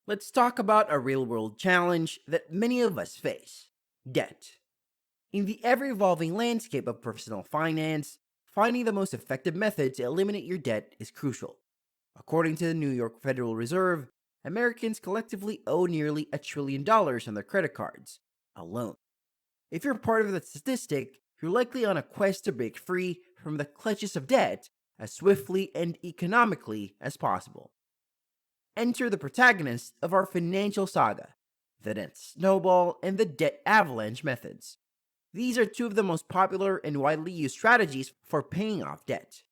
Let's talk about a real world challenge that many of us face: debt. In the ever evolving landscape of personal finance, finding the most effective method to eliminate your debt is crucial. According to the New York Federal Reserve, Americans collectively owe nearly $1 trillion on their credit cards alone. If you're part of the statistic, you're likely on a quest to break free from the clutches of debt as swiftly and economically as possible. Enter the protagonists of our financial saga: the debt snowball and the debt avalanche methods. These are two of the most popular and widely used strategies for paying off debt.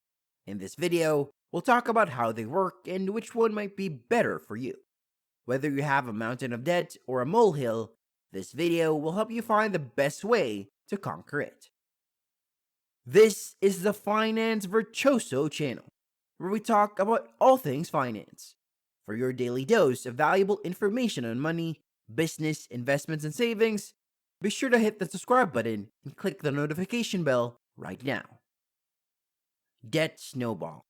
In this video, we'll talk about how they work and which one might be better for you. Whether you have a mountain of debt or a molehill, this video will help you find the best way to conquer it. This is the Finance Virtuoso channel, where we talk about all things finance. For your daily dose of valuable information on money, business, investments, and savings, be sure to hit the subscribe button and click the notification bell right now. Debt Snowball.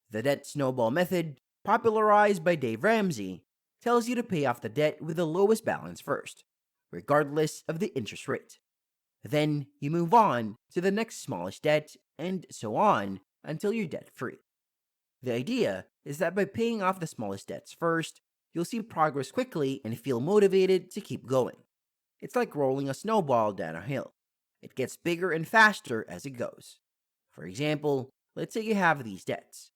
The debt snowball method, popularized by Dave Ramsey, tells you to pay off the debt with the lowest balance first, regardless of the interest rate. Then you move on to the next smallest debt, and so on until you're debt free. The idea is that by paying off the smallest debts first, you'll see progress quickly and feel motivated to keep going. It's like rolling a snowball down a hill. It gets bigger and faster as it goes. For example, let's say you have these debts: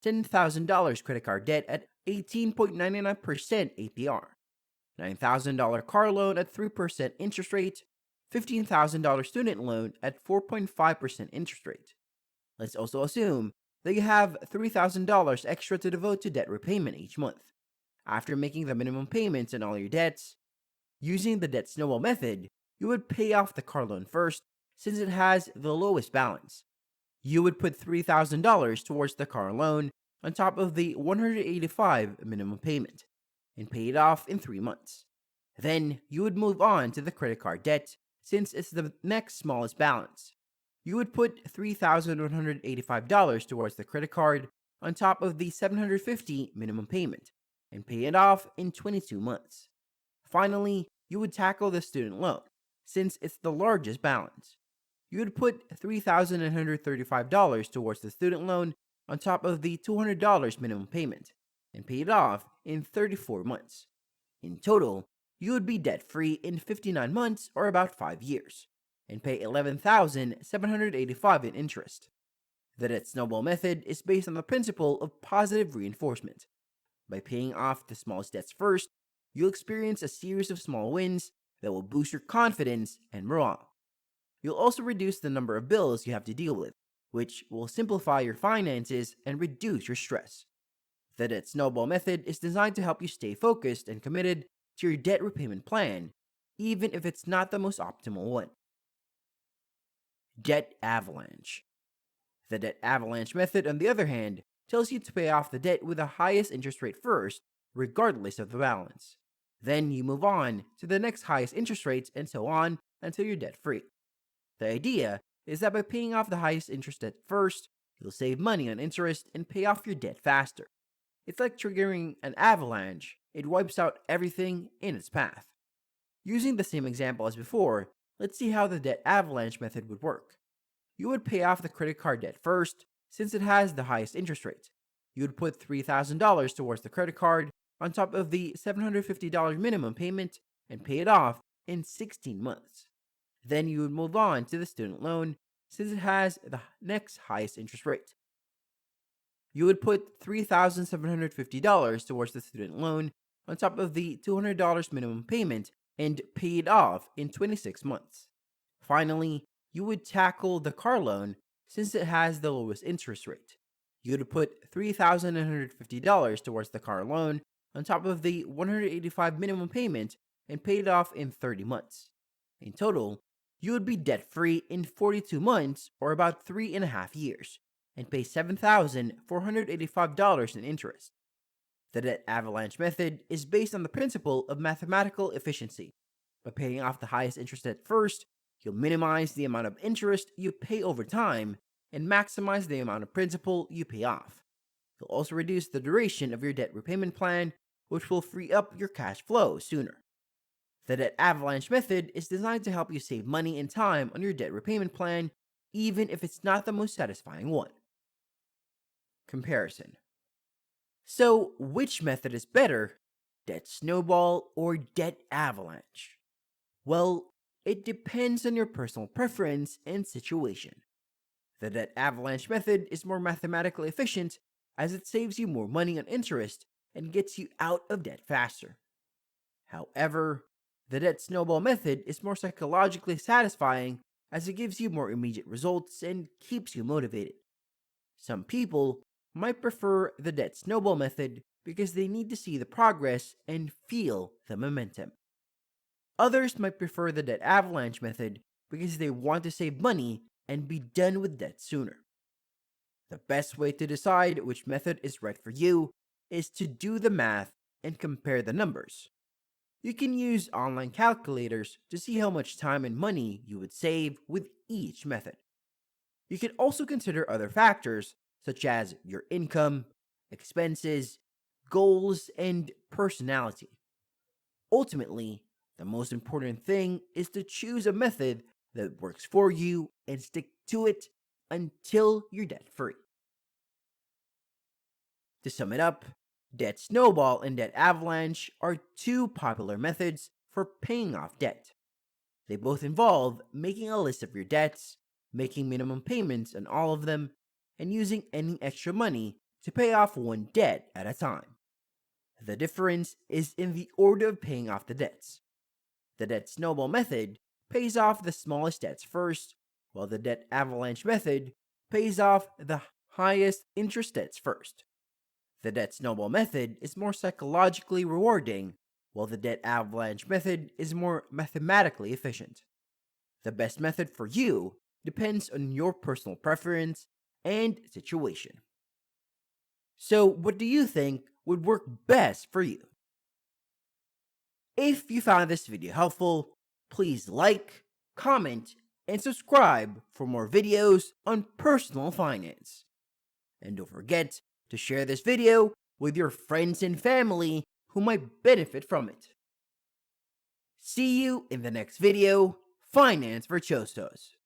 $10,000 credit card debt at 18.99% APR, $9,000 car loan at 3% interest rate, $15,000 student loan at 4.5% interest rate. Let's also assume that you have $3,000 extra to devote to debt repayment each month. After making the minimum payments on all your debts, using the debt snowball method, you would pay off the car loan first since it has the lowest balance. You would put $3,000 towards the car loan on top of the $185 minimum payment and pay it off in 3 months. Then you would move on to the credit card debt since it's the next smallest balance. You would put $3,185 towards the credit card on top of the $750 minimum payment and pay it off in 22 months. Finally, you would tackle the student loan, since it's the largest balance. You would put $3,935 towards the student loan on top of the $200 minimum payment and pay it off in 34 months. In total, you would be debt free in 59 months, or about 5 years, and pay $11,785 in interest. The debt snowball method is based on the principle of positive reinforcement. By paying off the smallest debts first, you'll experience a series of small wins that will boost your confidence and morale. You'll also reduce the number of bills you have to deal with, which will simplify your finances and reduce your stress. The debt snowball method is designed to help you stay focused and committed to your debt repayment plan, even if it's not the most optimal one. Debt avalanche. The debt avalanche method, on the other hand, tells you to pay off the debt with the highest interest rate first, regardless of the balance. Then you move on to the next highest interest rates and so on until you're debt free. The idea is that by paying off the highest interest debt first, you'll save money on interest and pay off your debt faster. It's like triggering an avalanche. It wipes out everything in its path. Using the same example as before, let's see how the debt avalanche method would work. You would pay off the credit card debt first, since it has the highest interest rate. You would put $3,000 towards the credit card on top of the $750 minimum payment and pay it off in 16 months. Then you would move on to the student loan, since it has the next highest interest rate. You would put $3,750 towards the student loan on top of the $200 minimum payment and pay it off in 26 months. Finally, you would tackle the car loan since it has the lowest interest rate. You would put $3,950 towards the car loan on top of the $185 minimum payment and pay it off in 30 months. In total, you would be debt free in 42 months, or about 3.5 years, and pay $7,485 in interest. The debt avalanche method is based on the principle of mathematical efficiency. By paying off the highest interest debt first, you'll minimize the amount of interest you pay over time and maximize the amount of principal you pay off. You'll also reduce the duration of your debt repayment plan, which will free up your cash flow sooner. The debt avalanche method is designed to help you save money and time on your debt repayment plan, even if it's not the most satisfying one. Comparison. So, which method is better, debt snowball or debt avalanche? Well, it depends on your personal preference and situation. The debt avalanche method is more mathematically efficient as it saves you more money on interest and gets you out of debt faster. However, the debt snowball method is more psychologically satisfying as it gives you more immediate results and keeps you motivated. Some people might prefer the debt snowball method because they need to see the progress and feel the momentum. Others might prefer the debt avalanche method because they want to save money and be done with debt sooner. The best way to decide which method is right for you is to do the math and compare the numbers. You can use online calculators to see how much time and money you would save with each method. You can also consider other factors such as your income, expenses, goals, and personality. Ultimately, the most important thing is to choose a method that works for you and stick to it until you're debt free. To sum it up, debt snowball and debt avalanche are two popular methods for paying off debt. They both involve making a list of your debts, making minimum payments on all of them, and using any extra money to pay off one debt at a time. The difference is in the order of paying off the debts. The debt snowball method pays off the smallest debts first, while the debt avalanche method pays off the highest interest debts first. The debt snowball method is more psychologically rewarding, while the debt avalanche method is more mathematically efficient. The best method for you depends on your personal preference and situation. So, what do you think would work best for you? If you found this video helpful, please like, comment, and subscribe for more videos on personal finance. And don't forget to share this video with your friends and family who might benefit from it. See you in the next video, Finance Virtuosos.